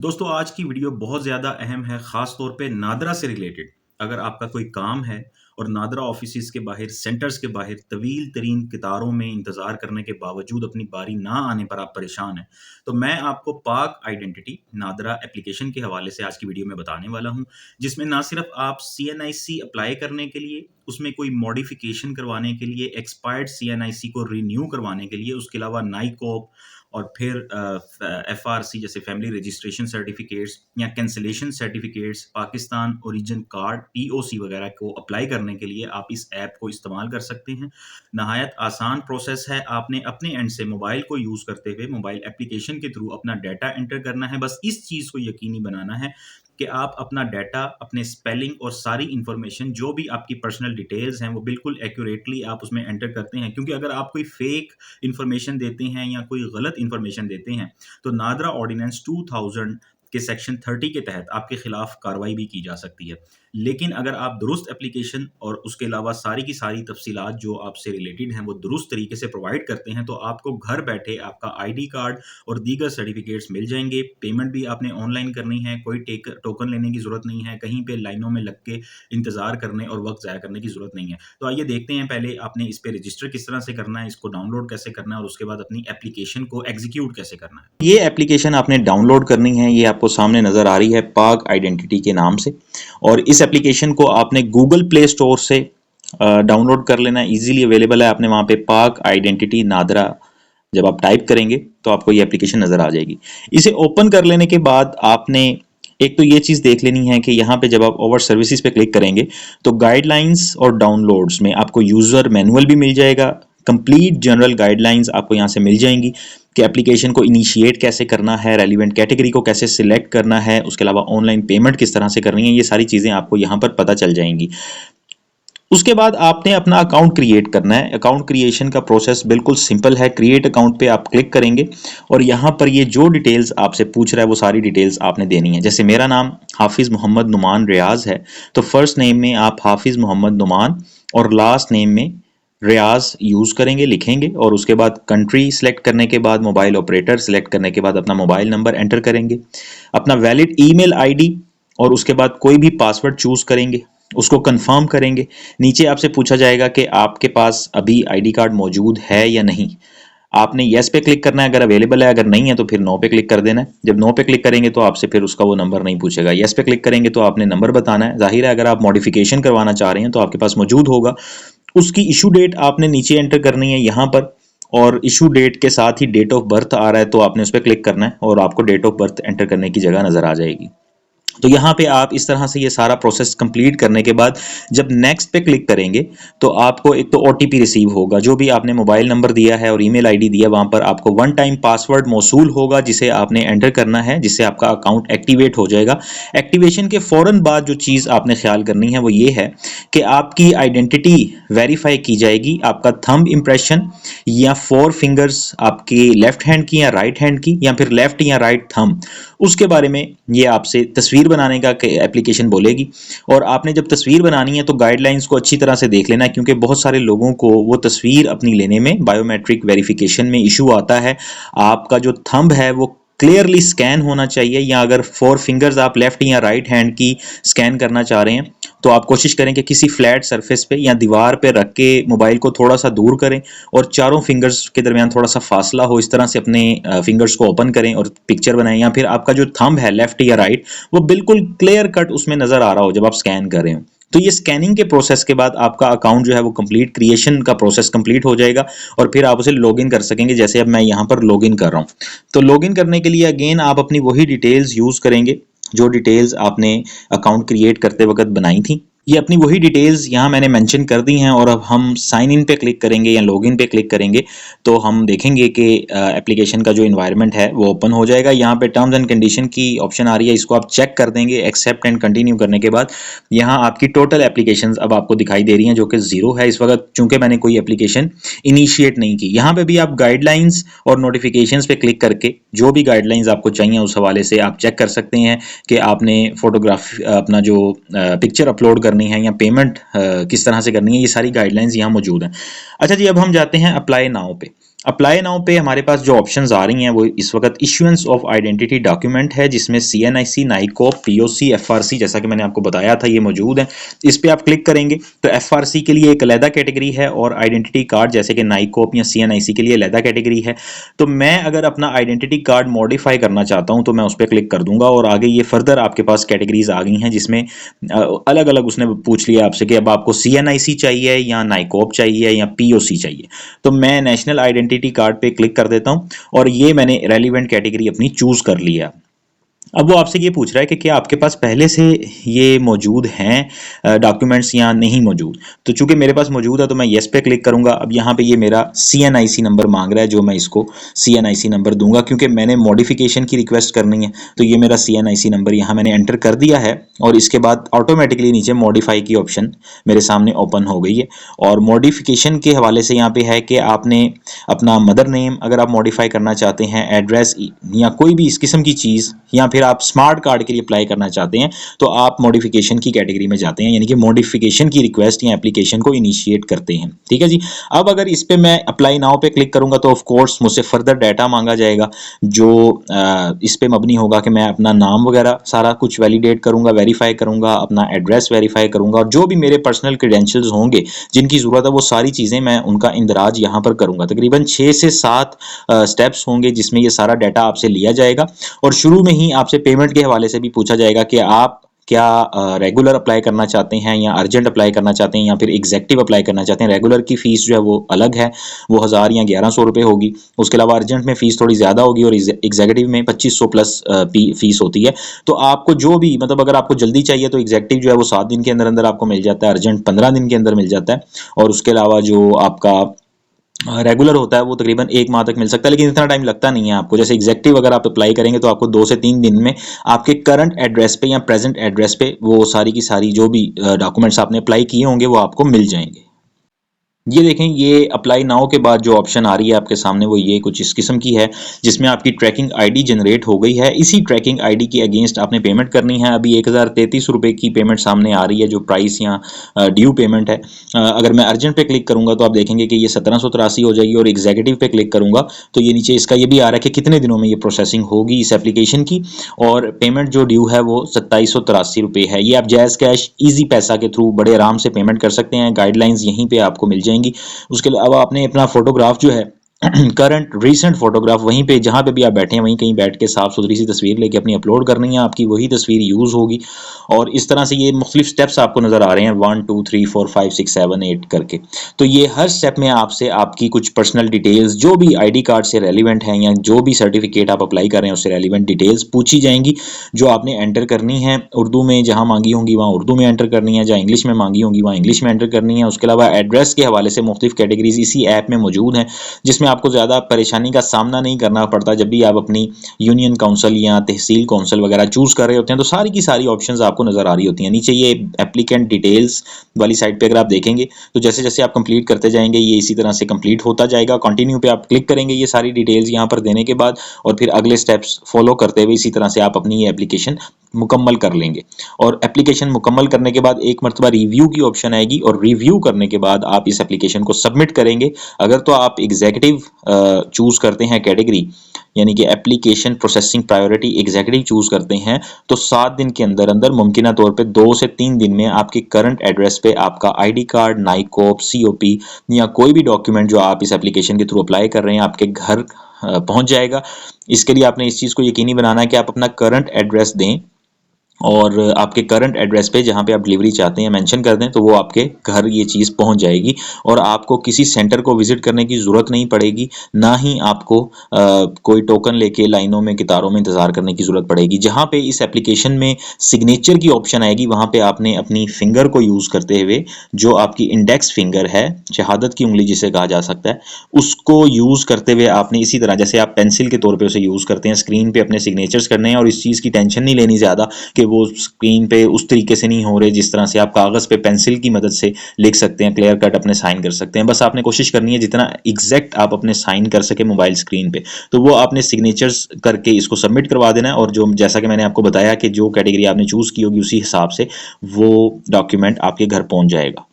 दोस्तों आज की वीडियो बहुत ज़्यादा अहम है, ख़ास तौर पे नादरा से रिलेटेड। अगर आपका कोई काम है और नादरा ऑफिसेज़ के बाहर, सेंटर्स के बाहर तवील तरीन कतारों में इंतज़ार करने के बावजूद अपनी बारी ना आने पर आप परेशान हैं, तो मैं आपको पाक आइडेंटिटी नादरा एप्लीकेशन के हवाले से आज की वीडियो में बताने वाला हूँ, जिसमें ना सिर्फ़ आप सीएनआईसी अप्लाई करने के लिए, उसमें कोई मॉडिफ़िकेशन करवाने के लिए, एक्सपायर्ड सीएनआईसी को रिन्यू करवाने के लिए, उसके अलावा नाइकॉप और फिर एफआरसी जैसे फैमिली रजिस्ट्रेशन सर्टिफिकेट्स या cancellation certificates, Pakistan origin card, POC वगैरह को अप्लाई करने के लिए आप इस ऐप को इस्तेमाल कर सकते हैं। नहायत आसान प्रोसेस है। आपने अपने एंड से मोबाइल को यूज़ करते हुए मोबाइल एप्लीकेशन के थ्रू अपना डाटा एंटर करना है। बस इस चीज़ को यकीनी बनाना है कि आप अपना डाटा, अपने स्पेलिंग और सारी इन्फॉर्मेशन जो भी आपकी पर्सनल डिटेल्स हैं वो बिल्कुल एक्यूरेटली आप उसमें एंटर करते हैं, क्योंकि अगर आप कोई फेक इन्फॉर्मेशन देते हैं या कोई गलत इन्फॉर्मेशन देते हैं तो नादरा ऑर्डिनेंस 2000 के सेक्शन 30 के तहत आपके खिलाफ कार्रवाई भी की जा सकती है। लेकिन अगर आप दुरुस्त एप्लीकेशन और उसके अलावा सारी की सारी तफसीलात जो आपसे रिलेटेड हैं वो दुरुस्त तरीके से प्रोवाइड करते हैं, तो आपको घर बैठे आपका आईडी कार्ड और दीगर सर्टिफिकेट्स मिल जाएंगे। पेमेंट भी आपने ऑनलाइन करनी है, कोई टोकन लेने की ज़रूरत नहीं है, कहीं पे लाइनों में लग के इंतज़ार करने और वक्त ज़ाया करने की ज़रूरत नहीं है। तो आइए देखते हैं पहले आपने इस पे रजिस्टर किस तरह से करना है, इसको डाउनलोड कैसे करना है और उसके बाद अपनी एप्लीकेशन को एग्जीक्यूट कैसे करना है। ये एप्लीकेशन आपने डाउनलोड करनी है। ये आपको सामने नज़र आ रही है पाक आइडेंटिटी के नाम से, और इस एप्लीकेशन को आपने गूगल प्ले स्टोर से डाउनलोड कर लेना है। इजीली अवेलेबल है। आपने वहाँ पे पाक आइडेंटिटी नादरा जब आप टाइप करेंगे तो आपको ये एप्लीकेशन नज़र आ जाएगी। इसे ओपन कर लेने के बाद आपने एक तो ये चीज़ देख लेनी है कि यहाँ पे जब आप ओवर सर्विसेज पे क्लिक करेंगे तो गाइडलाइंस और डाउनलोड्स में आपको यूज़र मैनुअल भी मिल जाएगा। कंप्लीट जनरल गाइडलाइंस आपको यहाँ से मिल जाएंगी कि एप्लीकेशन को इनिशिएट कैसे करना है, रेलिवेंट कैटेगरी को कैसे सिलेक्ट करना है, उसके अलावा ऑनलाइन पेमेंट किस तरह से करनी है। ये सारी चीज़ें आपको यहाँ पर पता चल जाएंगी। उसके बाद आपने अपना अकाउंट क्रिएट करना है। अकाउंट क्रिएशन का प्रोसेस बिल्कुल सिंपल है। क्रिएट अकाउंट पे आप क्लिक करेंगे और यहाँ पर ये जो डिटेल्स आपसे पूछ रहा है वो सारी डिटेल्स आपने देनी है। जैसे मेरा नाम हाफिज़ मोहम्मद नुमान रियाज है, तो फर्स्ट नेम में आप हाफिज़ मोहम्मद नुमान और लास्ट नेम में रियाज यूज़ करेंगे, लिखेंगे, और उसके बाद कंट्री सेलेक्ट करने के बाद मोबाइल ऑपरेटर सेलेक्ट करने के बाद अपना मोबाइल नंबर एंटर करेंगे, अपना वैलिड ईमेल आईडी, और उसके बाद कोई भी पासवर्ड चूज़ करेंगे, उसको कंफर्म करेंगे। नीचे आपसे पूछा जाएगा कि आपके पास अभी आईडी कार्ड मौजूद है या नहीं। आपने येस पे क्लिक करना है अगर अवेलेबल है, अगर नहीं है तो फिर नो पे क्लिक कर देना है। जब नो पे क्लिक करेंगे तो आपसे फिर उसका वो नंबर नहीं पूछेगा। येस पे क्लिक करेंगे तो आपने नंबर बताना है। जाहिर है अगर आप मॉडिफिकेशन करवाना चाह रहे हैं तो आपके पास मौजूद होगा। उसकी इशू डेट आपने नीचे एंटर करनी है यहाँ पर, और इशू डेट के साथ ही डेट ऑफ बर्थ आ रहा है तो आपने उस पर क्लिक करना है और आपको डेट ऑफ बर्थ एंटर करने की जगह नजर आ जाएगी। तो यहाँ पे आप इस तरह से ये सारा प्रोसेस कंप्लीट करने के बाद जब नेक्स्ट पे क्लिक करेंगे तो आपको एक तो ओटीपी रिसीव होगा। जो भी आपने मोबाइल नंबर दिया है और ईमेल आईडी दिया, वहाँ पर आपको वन टाइम पासवर्ड मौसूल होगा जिसे आपने एंटर करना है, जिससे आपका अकाउंट एक्टिवेट हो जाएगा। एक्टिवेशन के फ़ौरन बाद जो चीज़ आपने ख्याल करनी है वो ये है कि आपकी आइडेंटिटी वेरीफाई की जाएगी। आपका थंब इम्प्रेशन या 4 फिंगर्स आपकी लेफ्ट हैंड की या राइट हैंड की, या फिर लेफ्ट या राइट थंब, उसके बारे में ये आपसे तस्वीर बनाने का एप्लीकेशन बोलेगी। और आपने जब तस्वीर बनानी है तो गाइडलाइंस को अच्छी तरह से देख लेना है, क्योंकि बहुत सारे लोगों को वो तस्वीर अपनी लेने में बायोमेट्रिक वेरिफिकेशन में इशू आता है। आपका जो थंब है वो क्लियरली स्कैन होना चाहिए, या अगर 4 फिंगर्स आप लेफ्ट या राइट हैंड की स्कैन करना चाह रहे हैं तो आप कोशिश करें कि किसी फ्लैट सरफेस पे या दीवार पे रख के मोबाइल को थोड़ा सा दूर करें और चारों फिंगर्स के दरमियान थोड़ा सा फासला हो। इस तरह से अपने फिंगर्स को ओपन करें और पिक्चर बनाएं, या फिर आपका जो थंब है लेफ्ट या राइट वो बिल्कुल क्लियर कट उसमें नजर आ रहा हो जब आप स्कैन कर रहे हो। तो ये स्कैनिंग के प्रोसेस के बाद आपका अकाउंट जो है वो कंप्लीट, क्रिएशन का प्रोसेस कंप्लीट हो जाएगा और फिर आप उसे लॉगिन कर सकेंगे। जैसे अब मैं यहाँ पर लॉगिन कर रहा हूँ, तो लॉगिन करने के लिए अगेन आप अपनी वही डिटेल्स यूज़ करेंगे जो डिटेल्स आपने अकाउंट क्रिएट करते वक्त बनाई थी। ये अपनी वही डिटेल्स यहाँ मैंने मेंशन कर दी हैं, और अब हम साइन इन पे क्लिक करेंगे या लॉगिन पे क्लिक करेंगे तो हम देखेंगे कि एप्लीकेशन का जो इन्वायरमेंट है वो ओपन हो जाएगा। यहाँ पे टर्म्स एंड कंडीशन की ऑप्शन आ रही है, इसको आप चेक कर देंगे। एक्सेप्ट एंड कंटिन्यू करने के बाद यहाँ आपकी टोटल एप्लीकेशंस अब आपको दिखाई दे रही हैं, जो कि 0 है इस वक्त, चूंकि मैंने कोई एप्लीकेशन इनिशिएट नहीं की। यहाँ पे भी आप गाइडलाइंस और नोटिफिकेशंस पे क्लिक करके जो भी गाइडलाइंस आपको चाहिए उस हवाले से आप चेक कर सकते हैं कि आपने फोटोग्राफ अपना जो पिक्चर अपलोड करनी है या पेमेंट किस तरह से करनी है। ये सारी गाइडलाइंस यहाँ मौजूद हैं। अच्छा जी, अब हम जाते हैं अप्लाई नाउ पे। अप्लाई नाउ पे हमारे पास जो ऑप्शंस आ रही हैं वो इस वक्त इश्यूएंस ऑफ आइडेंटिटी डॉक्यूमेंट है, जिसमें CNIC, नाइकोप, POC, FRC जैसा कि मैंने आपको बताया था ये मौजूद है। इस पे आप क्लिक करेंगे तो FRC के लिए एक अलहदा कैटेगरी है और आइडेंटिटी कार्ड जैसे कि नाइकोप या CNIC के लिए अलहदा कैटेगरी है। तो मैं अगर अपना आइडेंटिटी कार्ड मॉडिफाई करना चाहता हूँ तो मैं उस पर क्लिक कर दूंगा और आगे ये फर्दर आपके पास कैटेगरीज आ गई हैं, जिसमें अलग अलग उसने पूछ लिया आपसे कि अब आपको CNIC चाहिए या नाइकोप चाहिए या POC चाहिए। तो मैं नेशनल आइडेंटिटी कार्ड पे क्लिक कर देता हूं और ये मैंने रेलिवेंट कैटेगरी अपनी चूज कर लिया। अब वो आपसे ये पूछ रहा है कि क्या आपके पास पहले से ये मौजूद हैं डॉक्यूमेंट्स या नहीं मौजूद। तो चूंकि मेरे पास मौजूद है तो मैं येस पे क्लिक करूंगा। अब यहाँ पे ये मेरा CNIC नंबर मांग रहा है, जो मैं इसको CNIC नंबर दूंगा क्योंकि मैंने मॉडिफिकेशन की रिक्वेस्ट करनी है। तो ये मेरा CNIC नंबर यहाँ मैंने एंटर कर दिया है और इसके बाद ऑटोमेटिकली नीचे मॉडिफाई की ऑप्शन मेरे सामने ओपन हो गई है। और मॉडिफिकेशन के हवाले से यहाँ पे है कि आपने अपना मदर नेम अगर आप मॉडिफाई करना चाहते हैं, एड्रेस या कोई भी इस किस्म की चीज़, या फिर आप स्मार्ट कार्ड के लिए अप्लाई करना चाहते हैं तो आप मॉडिफिकेशन की कैटेगरी में जाते हैं, यानी कि मॉडिफिकेशन की रिक्वेस्ट या एप्लीकेशन को इनिशिएट करते हैं। ठीक है जी। अब अगर इस पे मैं अप्लाई नाउ पे क्लिक करूंगा तो ऑफ कोर्स मुझसे फर्दर डाटा मांगा जाएगा जो इस पे मबनी होगा कि मैं अपना नाम वगैरह सारा कुछ वैलिडेट करूंगा, वेरीफाई करूंगा, अपना एड्रेस वेरीफाई करूंगा और जो भी मेरे पर्सनल क्रेडेंशियल्स होंगे जिनकी ज़रूरत है वो सारी चीज़ें मैं उनका इंदराज यहाँ पर करूंगा। तकरीबन 6 से 7 स्टेप्स होंगे जिसमें ये सारा डाटा आपसे लिया जाएगा और शुरू में ही आपसे पेमेंट के हवाले से भी पूछा जाएगा कि आप क्या रेगुलर अप्लाई करना चाहते हैं या अर्जेंट अप्लाई करना चाहते हैं या फिर एग्जेक्टिव अप्लाई करना चाहते हैं। रेगुलर की फ़ीस जो है वो अलग है, वो 1000 या 1100 रुपये होगी। उसके अलावा अर्जेंट में फ़ीस थोड़ी ज़्यादा होगी और एग्जेक्टिव में 2500 प्लस फ़ीस होती है। तो आपको जो भी मतलब अगर आपको जल्दी चाहिए तो एग्जेक्टिव जो है वो 7 दिन के अंदर अंदर आपको मिल जाता है, अर्जेंट 15 दिन के अंदर मिल जाता है और उसके अलावा जो आपका रेगुलर होता है वो तकरीबन 1 माह तक मिल सकता है, लेकिन इतना टाइम लगता नहीं है आपको। जैसे एग्जेक्टिव अगर आप अप्लाई करेंगे तो आपको 2 से 3 दिन में आपके करंट एड्रेस पे या प्रेजेंट एड्रेस पे वो सारी की सारी जो भी डॉक्यूमेंट्स आपने अप्लाई किए होंगे वो आपको मिल जाएंगे। ये देखें, ये अप्लाई नाउ के बाद जो ऑप्शन आ रही है आपके सामने वो ये कुछ इस किस्म की है जिसमें आपकी ट्रैकिंग आईडी जनरेट हो गई है। इसी ट्रैकिंग आईडी के अगेंस्ट आपने पेमेंट करनी है। अभी 1033 रुपये की पेमेंट सामने आ रही है जो प्राइस या ड्यू पेमेंट है। अगर मैं अर्जेंट पे क्लिक करूंगा तो आप देखेंगे कि ये 1783 हो जाएगी और एग्जीक्यूटिव पे क्लिक करूंगा तो ये नीचे इसका ये भी आ रहा है कि कितने दिनों में ये प्रोसेसिंग होगी इस एप्लीकेशन की, और पेमेंट जो ड्यू है वो 2783 रुपये है। ये आप जैज़ कैश ईजी पैसा के थ्रू बड़े आराम से पेमेंट कर सकते हैं। गाइडलाइंस यहीं पे आपको मिल जाएंगी। उसके अलावा आपने अपना फोटोग्राफ जो है करंट रीसेंट फोटोग्राफ वहीं पे जहाँ पे भी आप बैठे हैं वहीं कहीं बैठ के साफ सुथरी सी तस्वीर लेके अपनी अपलोड करनी है, आपकी वही तस्वीर यूज़ होगी। और इस तरह से ये मुख्तलिफ स्टेप्स आपको नज़र आ रहे हैं 1 2 3 4 5 6 7 8 करके। तो ये हर स्टेप में आपसे आपकी कुछ पर्सनल डिटेल्स जो भी आईडी कार्ड से रेलिवेंट हैं या जो भी सर्टिफिकेट आप अप्लाई कर रहे हैं उससे रेलिवेंट डिटेल्स पूछी जाएंगी जो आपने एंटर करनी है। उर्दू में जहाँ मांगी होंगी वहाँ उर्दू में एंटर करनी है, जहाँ इंग्लिश में मांगी होंगी वहाँ इंग्लिश में एंटर करनी है। उसके अलावा एड्रेस के हवाले से मुख्तलिफ कैटेगरीज इसी ऐप में मौजूद हैं जिसमें आपको ज़्यादा परेशानी का सामना नहीं करना पड़ता। जब भी आप अपनी यूनियन काउंसिल या तहसील काउंसिल वगैरह चूज़ कर रहे होते हैं तो सारी की सारी ऑप्शंस आपको नज़र आ रही होती हैं। नीचे ये एप्लीकेंट डिटेल्स वाली साइड पे अगर आप देखेंगे तो जैसे जैसे आप कंप्लीट करते जाएंगे ये इसी तरह से कंप्लीट होता जाएगा। कंटिन्यू पे आप क्लिक करेंगे ये सारी डिटेल्स यहाँ पर देने के बाद और फिर अगले स्टेप्स फॉलो करते हुए इसी तरह से आप अपनी ये एप्लीकेशन मुकम्मल कर लेंगे। और एप्लीकेशन मुकम्मल करने के बाद एक मरतबा रिव्यू की ऑप्शन आएगी और रिव्यू करने के बाद आप इस एप्लीकेशन को सबमिट करेंगे। अगर तो आप एग्जीक्यूटिव चूज करते हैं कैटेगरी, यानी कि application processing priority executive choose करते हैं तो 7 दिन के अंदर अंदर मुमकिना तौर पे 2 से 3 दिन में आपके करंट एड्रेस पे आपका आईडी कार्ड, नाइकोप, COP या कोई भी डॉक्यूमेंट जो आप इस एप्लीकेशन के थ्रू अप्लाई कर रहे हैं आपके घर पहुंच जाएगा। इसके लिए आपने इस चीज़ को यकीनी बनाना है कि आप अपना करंट एड्रेस दें और आपके करंट एड्रेस पे जहाँ पे आप डिलीवरी चाहते हैं मेंशन कर दें तो वो आपके घर ये चीज़ पहुँच जाएगी और आपको किसी सेंटर को विजिट करने की ज़रूरत नहीं पड़ेगी, ना ही आपको कोई टोकन लेके लाइनों में कतारों में इंतज़ार करने की ज़रूरत पड़ेगी। जहाँ पे इस एप्लीकेशन में सिग्नेचर की ऑप्शन आएगी वहाँ पे आपने अपनी फिंगर को यूज़ करते हुए जो आपकी इंडेक्स फिंगर है, शहादत की उंगली जिसे कहा जा सकता है, उसको यूज़ करते हुए आपने इसी तरह जैसे आप पेंसिल के तौर पर उसे यूज़ करते हैं स्क्रीन पर अपने सिग्नेचर्स करने हैं। और इस चीज़ की टेंशन नहीं लेनी ज़्यादा कि वो स्क्रीन पे उस तरीके से नहीं हो रहे जिस तरह से आप कागज़ पे पेंसिल की मदद से लिख सकते हैं, क्लियर कट अपने साइन कर सकते हैं। बस आपने कोशिश करनी है जितना एग्जैक्ट आप अपने साइन कर सके मोबाइल स्क्रीन पे, तो वो आपने सिग्नेचर्स करके इसको सबमिट करवा देना है। और जो जैसा कि मैंने आपको बताया कि जो कैटेगरी आपने चूज़ की होगी उसी हिसाब से वो डॉक्यूमेंट आपके घर पहुंच जाएगा।